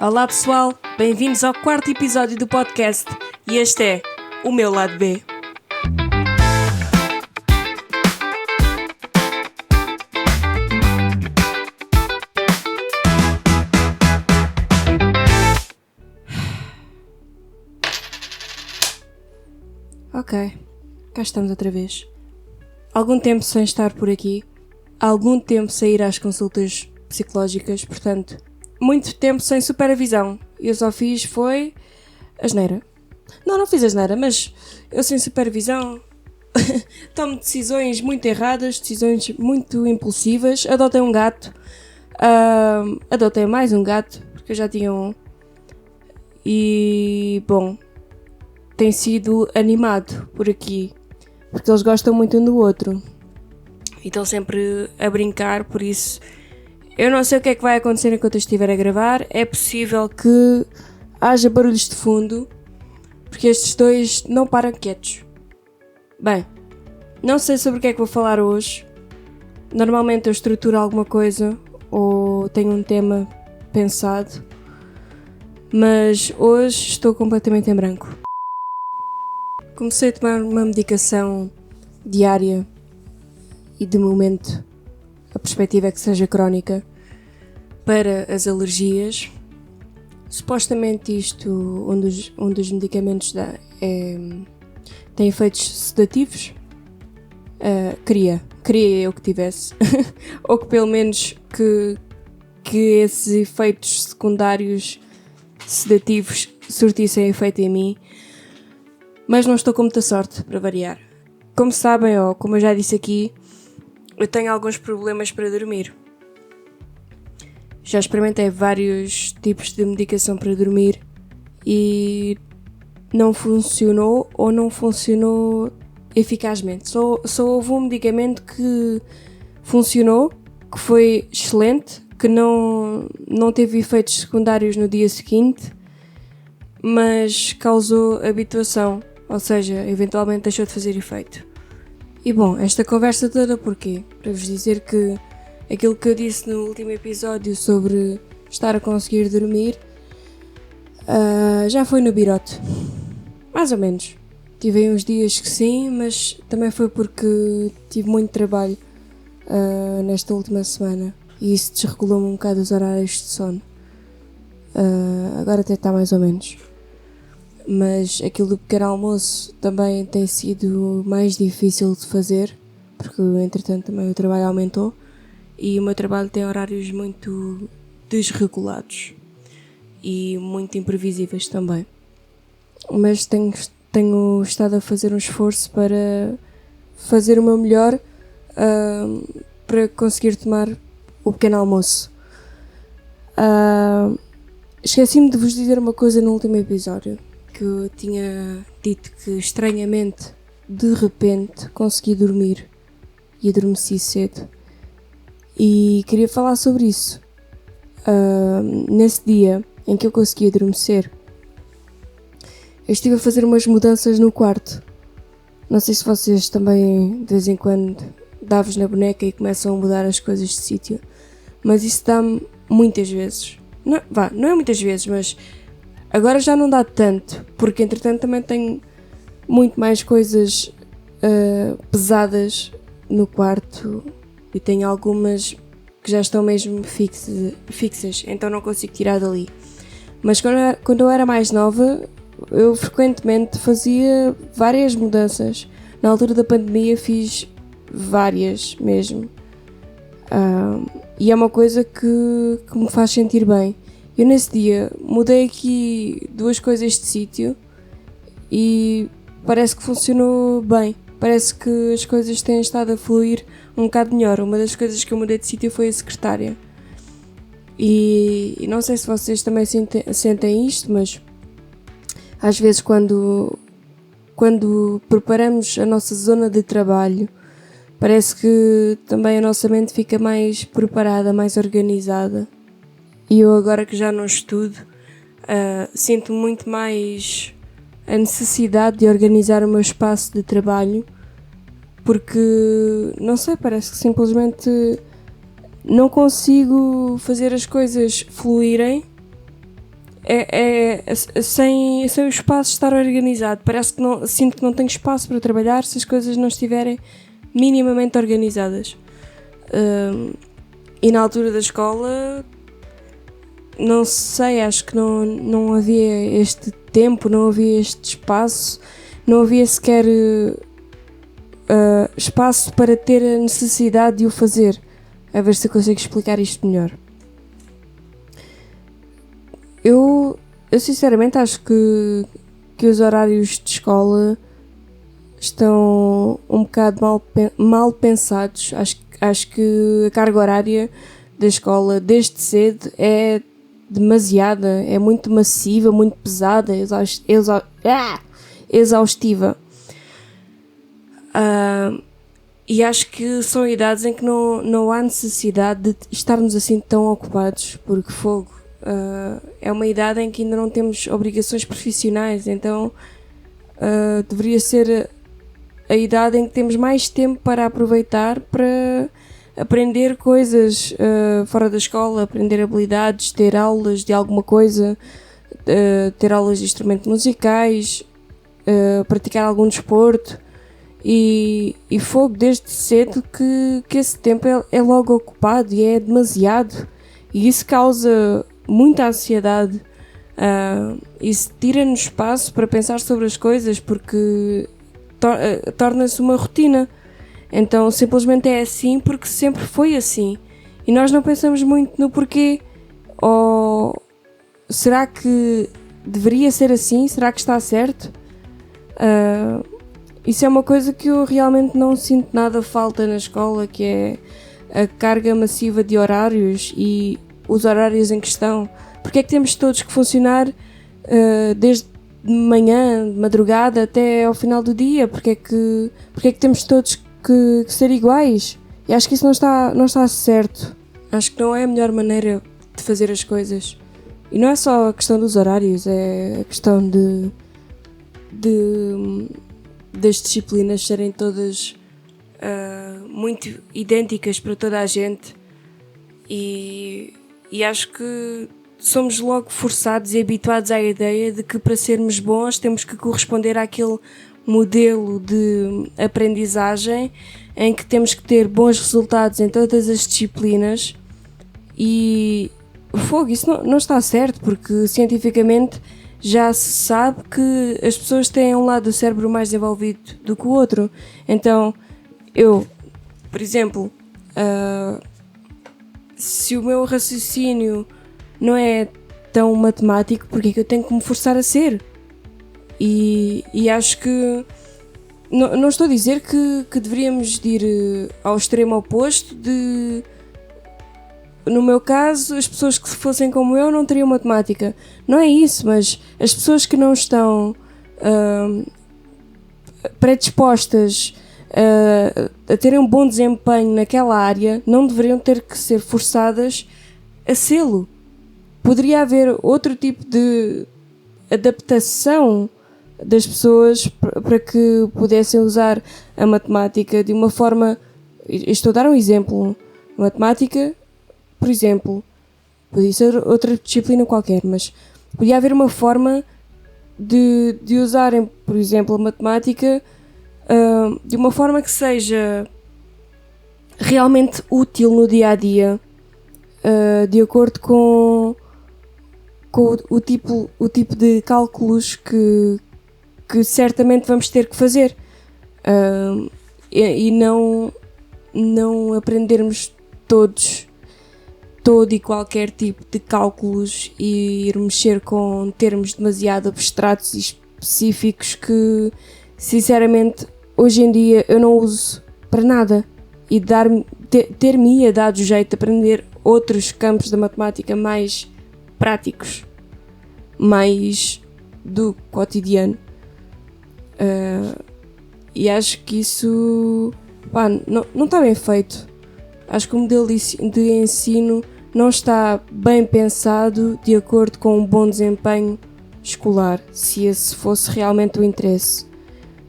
Olá pessoal, bem-vindos ao quarto episódio do podcast e este é o meu lado B. Ok, cá estamos outra vez. Algum tempo sem estar por aqui, algum tempo sem ir às consultas psicológicas, portanto, muito tempo sem supervisão. Eu só fiz foi asneira. Não fiz asneira, mas eu sem supervisão tomo decisões muito erradas, decisões muito impulsivas. Adotei um gato, adotei mais um gato, porque eu já tinha um. E, bom, tem sido animado por aqui, porque eles gostam muito um do outro e estão sempre a brincar, por isso eu não sei o que é que vai acontecer enquanto eu estiver a gravar. É possível que haja barulhos de fundo, porque estes dois não param quietos. Bem, não sei sobre o que é que vou falar hoje. Normalmente eu estruturo alguma coisa ou tenho um tema pensado, mas hoje estou completamente em branco. Comecei a tomar uma medicação diária e de momento a perspectiva é que seja crónica para as alergias. Supostamente isto, um dos medicamentos tem efeitos sedativos. Queria eu que tivesse ou que pelo menos que esses efeitos secundários sedativos surtissem efeito em mim. Mas não estou com muita sorte, para variar. Como sabem, ou como eu já disse aqui, eu tenho alguns problemas para dormir. Já experimentei vários tipos de medicação para dormir e não funcionou ou não funcionou eficazmente. Só houve um medicamento que funcionou, que foi excelente, que não teve efeitos secundários no dia seguinte, mas causou habituação. Ou seja, eventualmente deixou de fazer efeito. E bom, esta conversa toda porquê? Para vos dizer que aquilo que eu disse no último episódio sobre estar a conseguir dormir já foi no birote. Mais ou menos. Tive aí uns dias que sim, mas também foi porque tive muito trabalho nesta última semana. E isso desregulou-me um bocado os horários de sono. Agora até está mais ou menos. Mas aquilo do pequeno almoço também tem sido mais difícil de fazer, porque entretanto também o trabalho aumentou e o meu trabalho tem horários muito desregulados e muito imprevisíveis também. Mas tenho estado a fazer um esforço para fazer o meu melhor para conseguir tomar o pequeno almoço. Esqueci-me de vos dizer uma coisa no último episódio. Que eu tinha dito que estranhamente, de repente, consegui dormir e adormeci cedo. E queria falar sobre isso. Nesse dia em que eu consegui adormecer, eu estive a fazer umas mudanças no quarto. Não sei se vocês também, de vez em quando, dá-vos na boneca e começam a mudar as coisas de sítio. Mas isso dá-me muitas vezes. Não é muitas vezes, mas agora já não dá tanto, porque entretanto também tenho muito mais coisas pesadas no quarto e tenho algumas que já estão mesmo fixas, então não consigo tirar dali. Mas quando eu era mais nova, eu frequentemente fazia várias mudanças. Na altura da pandemia fiz várias mesmo. E é uma coisa que me faz sentir bem. Eu nesse dia mudei aqui duas coisas de sítio e parece que funcionou bem. Parece que as coisas têm estado a fluir um bocado melhor. Uma das coisas que eu mudei de sítio foi a secretária. E não sei se vocês também sentem isto, mas às vezes quando preparamos a nossa zona de trabalho, parece que também a nossa mente fica mais preparada, mais organizada. E eu agora que já não estudo, sinto muito mais a necessidade de organizar o meu espaço de trabalho, porque, não sei, parece que simplesmente não consigo fazer as coisas fluírem sem o espaço estar organizado. Parece que sinto que não tenho espaço para trabalhar se as coisas não estiverem minimamente organizadas. E na altura da escola, não sei, acho que não havia este tempo, não havia este espaço, não havia sequer espaço para ter a necessidade de o fazer. A ver se eu consigo explicar isto melhor. Eu sinceramente acho que os horários de escola estão um bocado mal pensados. Acho que a carga horária da escola desde cedo é demasiada, é muito massiva, muito pesada, exaustiva. E acho que são idades em que não há necessidade de estarmos assim tão ocupados, porque é uma idade em que ainda não temos obrigações profissionais, então deveria ser a idade em que temos mais tempo para aproveitar para aprender coisas fora da escola, aprender habilidades, ter aulas de alguma coisa, ter aulas de instrumentos musicais, praticar algum desporto. E desde cedo que esse tempo é logo ocupado e é demasiado, e isso causa muita ansiedade, isso tira-nos espaço para pensar sobre as coisas, porque torna-se uma rotina. Então simplesmente é assim porque sempre foi assim e nós não pensamos muito no porquê. Ou será que deveria ser assim? Será que está certo? Isso é uma coisa que eu realmente não sinto nada falta na escola, que é a carga massiva de horários e os horários em questão. Porque é que temos todos que funcionar desde de manhã, de madrugada até ao final do dia? Porque é que temos todos que ser iguais? E acho que isso não está certo. Acho que não é a melhor maneira de fazer as coisas. E não é só a questão dos horários, é a questão das disciplinas serem todas muito idênticas para toda a gente, e acho que somos logo forçados e habituados à ideia de que para sermos bons temos que corresponder àquele modelo de aprendizagem em que temos que ter bons resultados em todas as disciplinas, e isso não está certo, porque cientificamente já se sabe que as pessoas têm um lado do cérebro mais desenvolvido do que o outro. Então, eu, por exemplo, se o meu raciocínio não é tão matemático, porque é que eu tenho que me forçar a ser? E acho que não estou a dizer que deveríamos ir ao extremo oposto de... No meu caso, as pessoas que fossem como eu não teriam matemática. Não é isso, mas as pessoas que não estão predispostas a terem um bom desempenho naquela área não deveriam ter que ser forçadas a sê-lo. Poderia haver outro tipo de adaptação das pessoas para que pudessem usar a matemática de uma forma... Estou a dar um exemplo. Matemática, por exemplo, podia ser outra disciplina qualquer, mas podia haver uma forma de usarem, por exemplo, a matemática de uma forma que seja realmente útil no dia-a-dia, de acordo com o tipo de cálculos que certamente vamos ter que fazer, e não aprendermos todo e qualquer tipo de cálculos e ir mexer com termos demasiado abstratos e específicos que, sinceramente, hoje em dia eu não uso para nada, e ter-me-ia dado jeito de aprender outros campos da matemática mais práticos, mais do cotidiano. E acho que isso não está bem feito. Acho que o modelo de ensino não está bem pensado de acordo com um bom desempenho escolar, se esse fosse realmente o interesse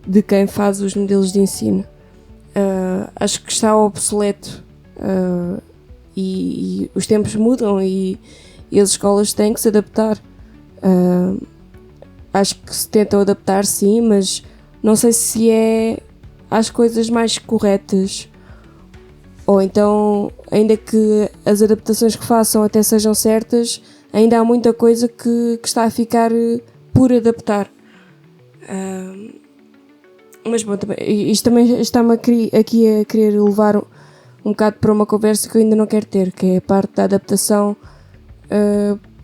de quem faz os modelos de ensino. Acho que está obsoleto, e os tempos mudam, e as escolas têm que se adaptar Acho que se tentam adaptar, sim, mas não sei se é às coisas mais corretas. Ou então, ainda que as adaptações que façam até sejam certas, ainda há muita coisa que está a ficar por adaptar. Mas bom, isto também está-me aqui a querer levar um bocado para uma conversa que eu ainda não quero ter, que é a parte da adaptação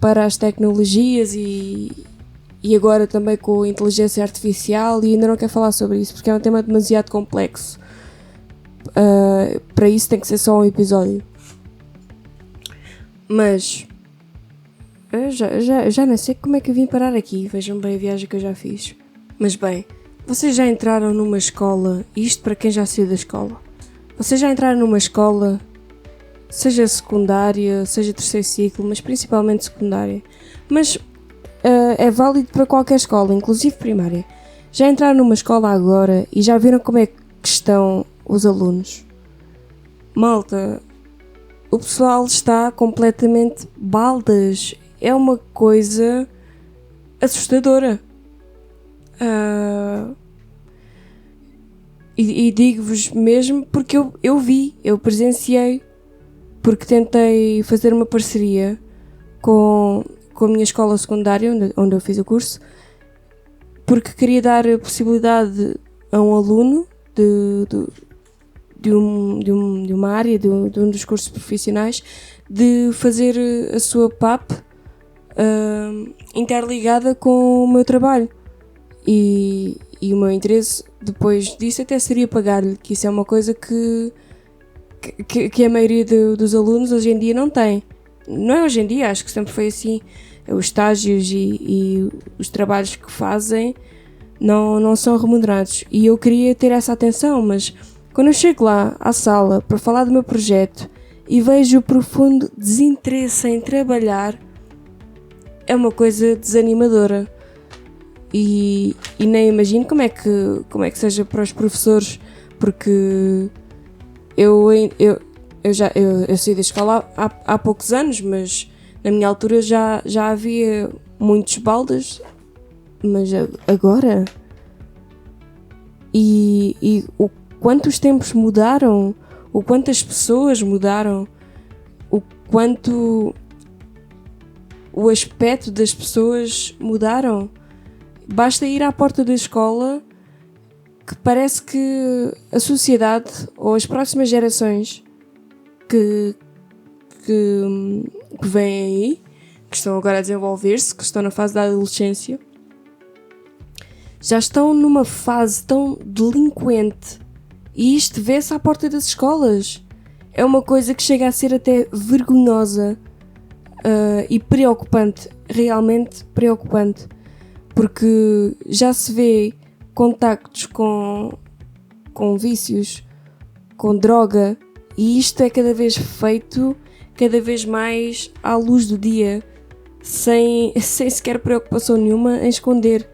para as tecnologias e agora também com a inteligência artificial, e ainda não quero falar sobre isso porque é um tema demasiado complexo. Para isso tem que ser só um episódio. Mas já não sei como é que eu vim parar aqui. Vejam bem a viagem que eu já fiz. Mas bem, vocês já entraram numa escola, e isto para quem já saiu da escola. Vocês já entraram numa escola, seja secundária, seja terceiro ciclo, mas principalmente secundária. Mas é válido para qualquer escola, inclusive primária. Já entraram numa escola agora e já viram como é que estão os alunos? Malta, o pessoal está completamente baldas. É uma coisa assustadora. E digo-vos mesmo porque eu presenciei, porque tentei fazer uma parceria com a minha escola secundária, onde eu fiz o curso, porque queria dar a possibilidade a um aluno de uma área, de um dos cursos profissionais, de fazer a sua PAP interligada com o meu trabalho. E o meu interesse depois disso até seria pagar-lhe, que isso é uma coisa que a maioria dos alunos hoje em dia não tem. Não é hoje em dia, acho que sempre foi assim. Os estágios e os trabalhos que fazem não são remunerados. E eu queria ter essa atenção, mas quando eu chego lá à sala para falar do meu projeto e vejo o profundo desinteresse em trabalhar, é uma coisa desanimadora. E nem imagino como é que seja para os professores, porque eu saí da escola há poucos anos, mas na minha altura já havia muitos baldas, mas agora e o quanto os tempos mudaram, o quanto as pessoas mudaram, o quanto o aspecto das pessoas mudaram. Basta ir à porta da escola que parece que a sociedade ou as próximas gerações que vêm aí, que estão agora a desenvolver-se, que estão na fase da adolescência, já estão numa fase tão delinquente, e isto vê-se à porta das escolas. É uma coisa que chega a ser até vergonhosa e preocupante, realmente preocupante, porque já se vê contactos com vícios, com droga, e isto é cada vez feito cada vez mais à luz do dia, sem sequer preocupação nenhuma em esconder.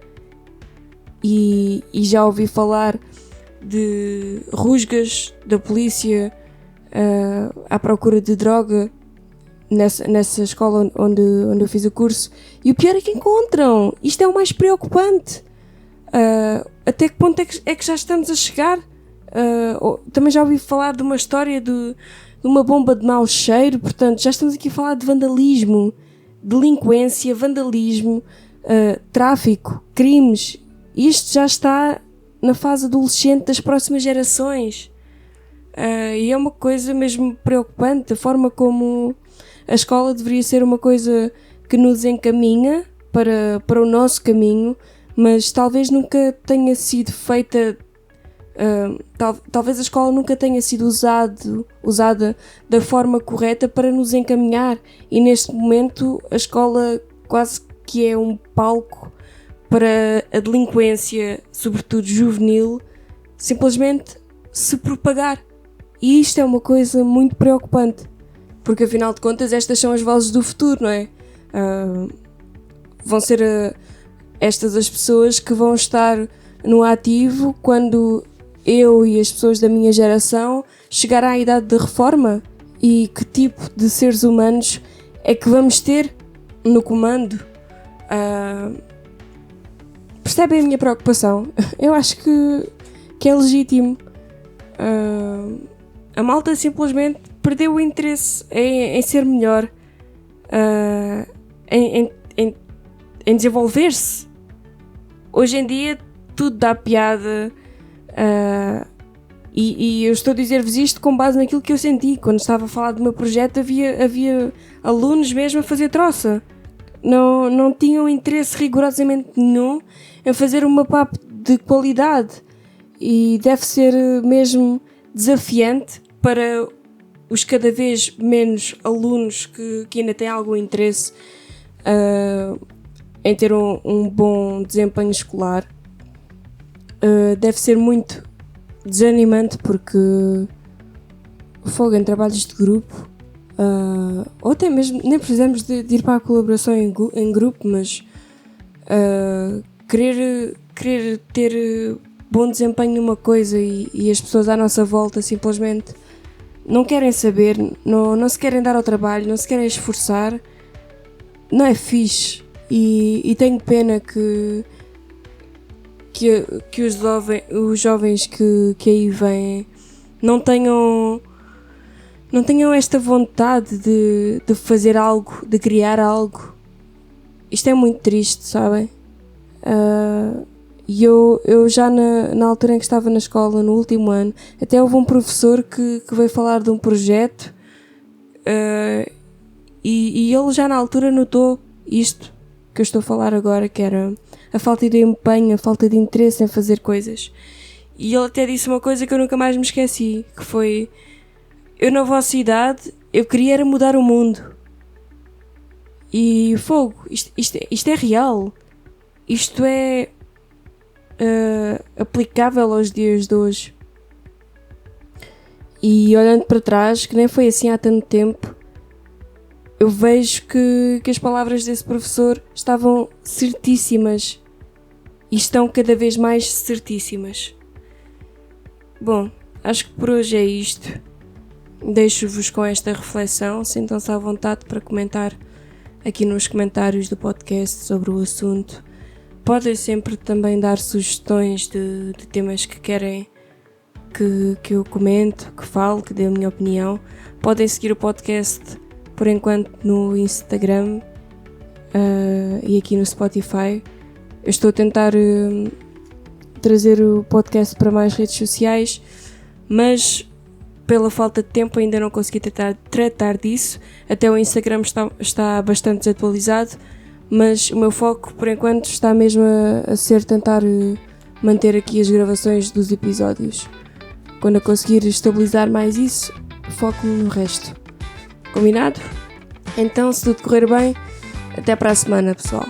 E já ouvi falar de rusgas da polícia à procura de droga nessa escola onde eu fiz o curso, e o pior é que encontram. Isto é o mais preocupante. Até que ponto é que já estamos a chegar? Também já ouvi falar de uma história de uma bomba de mau cheiro. Portanto, já estamos aqui a falar de vandalismo, delinquência, vandalismo, tráfico, crimes. Isto já está na fase adolescente das próximas gerações. E é uma coisa mesmo preocupante, a forma como a escola deveria ser uma coisa que nos encaminha para o nosso caminho, mas talvez nunca tenha sido feita, talvez a escola nunca tenha sido usada da forma correta para nos encaminhar, e neste momento a escola quase que é um palco para a delinquência, sobretudo juvenil, simplesmente se propagar. E isto é uma coisa muito preocupante, porque afinal de contas estas são as vozes do futuro, não é? Vão ser estas as pessoas que vão estar no ativo quando eu e as pessoas da minha geração chegar à idade de reforma. E que tipo de seres humanos é que vamos ter no comando? Percebem a minha preocupação? Eu acho que é legítimo. A malta simplesmente perdeu o interesse em ser melhor, em desenvolver-se. Hoje em dia tudo dá piada, e eu estou a dizer-vos isto com base naquilo que eu senti. Quando estava a falar do meu projeto havia alunos mesmo a fazer troça. Não tinham interesse rigorosamente nenhum em fazer uma PAP de qualidade, e deve ser mesmo desafiante para os cada vez menos alunos que ainda têm algum interesse em ter um bom desempenho escolar. Deve ser muito desanimante, porque fogo em trabalhos de grupo, ou até mesmo nem precisamos de ir para a colaboração em grupo, mas querer ter bom desempenho numa coisa e as pessoas à nossa volta simplesmente não querem saber, não se querem dar ao trabalho, não se querem esforçar, não é fixe. E tenho pena que os jovens que aí vêm não tenham esta vontade de fazer algo, de criar algo. Isto é muito triste, sabem? E eu já na altura em que estava na escola, no último ano, até houve um professor que veio falar de um projeto, e ele já na altura notou isto que eu estou a falar agora, que era a falta de empenho, a falta de interesse em fazer coisas. E ele até disse uma coisa que eu nunca mais me esqueci, que foi: eu na vossa idade, eu queria era mudar o mundo. E fogo, isto é real. Isto é aplicável aos dias de hoje. E olhando para trás, que nem foi assim há tanto tempo, eu vejo que as palavras desse professor estavam certíssimas. E estão cada vez mais certíssimas. Bom, acho que por hoje é isto. Deixo-vos com esta reflexão. Sintam-se à vontade para comentar aqui nos comentários do podcast sobre o assunto. Podem sempre também dar sugestões de temas que querem que eu comente, que fale, que dê a minha opinião. Podem seguir o podcast por enquanto no Instagram e aqui no Spotify. Eu estou a tentar trazer o podcast para mais redes sociais, mas pela falta de tempo ainda não consegui tratar disso. Até o Instagram está bastante desatualizado, mas o meu foco por enquanto está mesmo a ser tentar manter aqui as gravações dos episódios. Quando eu conseguir estabilizar mais isso, foco-me no resto. Combinado? Então, se tudo correr bem, até para a semana, pessoal.